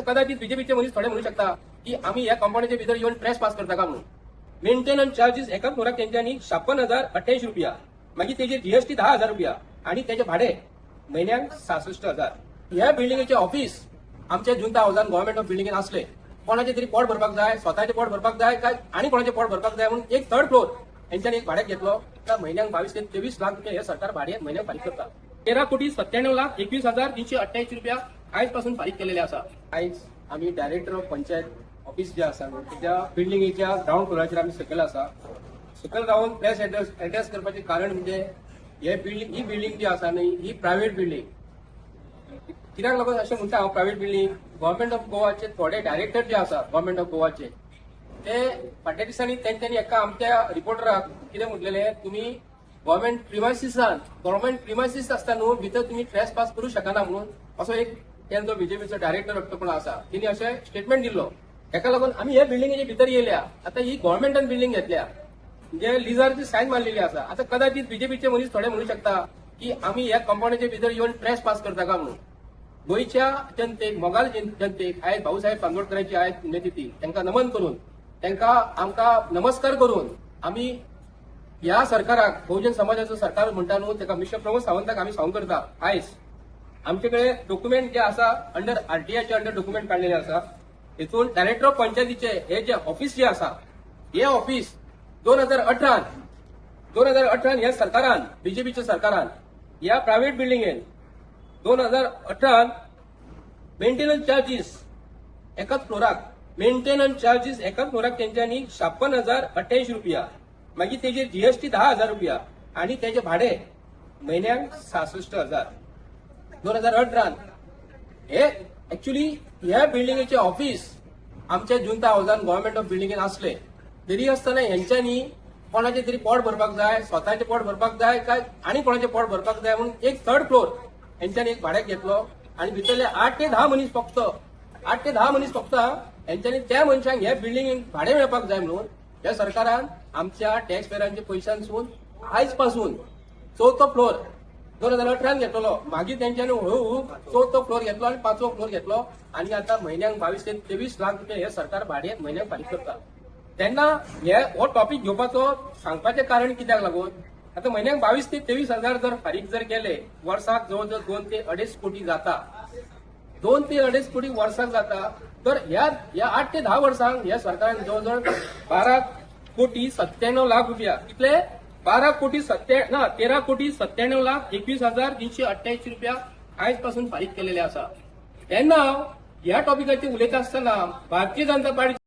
कदाचित बीजेपीचे मनीस थोडे म्हणू शकता की आम्ही या कंपनीच्या भितर येऊन प्रेस पास करता का म्हणून. मेंटेनन्स चार्जेस एका फ्लोराक त्यांच्यानी 56,088 रुपया, मागीर तेजे जीएसटी 10,000 रुपया आणि त्याचे भाडे महिन्याक 66,000. ह्या बिल्डिंगेचे ऑफिस आमच्या जुंता हाऊसान गव्हर्नमेंट ऑफ बिल्डिंगेन असले. कोणाचे तरी पोट भरपाक जाय, स्वतःचे पोट भरपाक जाय काय आणि कोणाचे पोट भरपाक जाय म्हणून एक थर्ड फ्लोर यांच्यानी एक भाड्याक घेतलो. तर महिन्याक 22 ते 23 लाख रुपये हे सरकार भाडे महिन्याक फारीक करता. 13,97,21,388 रुपया आजपासून फारीक केलेले असा. आज आम्ही डायरेक्टर ऑफ पंचायत ऑफिस जे आसा त्या बिल्डिंगेच्या ग्राउंड फ्लोराचेर आम्ही सकयल आसा. सकयल रावून प्रेस एड्रेस करपाचे कारण म्हणजे ही बिल्डिंग जी आसा न्ही ही प्रायव्हेट बिल्डिंग. कित्याक लागून अशें म्हणटा हांव प्रायव्हेट बिल्डिंग गव्हर्नमेंट ऑफ गोवाचे थोडे डायरेक्टर जे आसा गव्हर्नमेंट ऑफ गोवाचे ते फाटल्या दिसांनी तेंच्यांनी एका आमच्या रिपोर्टराक कितें म्हटलेलें, तुम्ही गव्हर्नमेंट प्रिमायसीस आसता न्हू भितर तुम्ही ट्रेस पास करू शकना म्हणून असो एक त्यांचो बीजेपीचो डायरेक्टर कोण आसा तिने अशें स्टेटमेंट दिल्लो. हेका लागून आमी हे बिल्डिंगेच्या भितर येयल्या. आता ही गव्हर्नमेंटान बिल्डिंग घेतल्या जे लिझारची सायन मारलेली आसा. आता कदाचित बीजेपीचे मनीस थोडे म्हणू शकता की आम्ही या कंपनीच्या भितर येऊन ट्रेस पास करता का म्हणून. गोयच्या जनतेक मोगाल जनतेक आयज भाऊसाहेब बांदोडकरांची आयज पुण्यतिथी तांकां नमन करून आमकां नमस्कार करून आम्ही या सरकाराक बहुजन समाजाचं सरकार म्हणटा न्हू ताका मिस्टर प्रमोद सावंताक आम्ही सांगूंक करता. आयज आमचे कडेन डॉक्युमेंट जे आसा अंडर आरटीआयचे अंडर डॉक्युमेंट काढलेले आसा. हेतून डायरेक्टर ऑफ पंचायतीचे हे जे ऑफिस जे आसा हे ऑफिस 2018 ह्या सरकारान बीजेपीच्या सरकारान या प्रायव्हेट बिल्डिंगेन 2018 मेंटेनन्स चार्जीस एकाच फ्लोराक त्यांच्यानी 56,088 रुपया, मागीर तेजे जीएसटी 10,000 रुपया आणि त्याचे भाडे महिन्याक 66,000. 2018 हे ऍक्च्युली ह्या बिल्डिंगेचे ऑफिस आमच्या जुंता हाऊसान गव्हर्नमेंट ऑफ बिल्डिंगेन असले तरी असताना यांच्यानी कोणाचे तरी पोट भरपाक जाय, स्वतःचे पोट भरपाक जाय काय आणि कोणाचे पोट भरपाक जाय म्हणून एक थर्ड फ्लोर यांच्यानी एक भाड्याक घेतलो आणि भितरले 8 ते 10 मनीस फक्त यांच्यानी त्या मनशांक ह्या बिल्डिंगेक भाडे मेळपाक जाय म्हणून ह्या सरकारान आमच्या टॅक्स पेयरांच्या पयशांसून आयज पासून 4थो फ्लोर 2018 घेतलो. मागीर त्यांच्यानी हळूहळू 4थो फ्लोर घेतलो आणि 5वो फ्लोर घेतलो आणि आता महिन्याक 22 ते 23 लाख रुपये हे सरकार भाडे महिन्याक फारीक करता. तेन्ना हो टॉपिक घेवपाचो सांगपाचें कारण कित्याक लागून आता महिन्याक 22 ते 23,000 जर फारीक जर केले वर्साक जवळजवळ 2 ते 2.5 कोटी जाता. 2 ते 2.5 कोटी वर्साक जाता. तर ह्या 8 ते 10 वर्सांक ह्या सरकारान जवळजवळ 12,97 लाख रुपया कितले 13,97,21,388 रुपया आजपासून फारीक केलेले आसा. तेन्ना ह्या टॉपिकाचेर उलयता आसतना भारतीय जनता पार्टी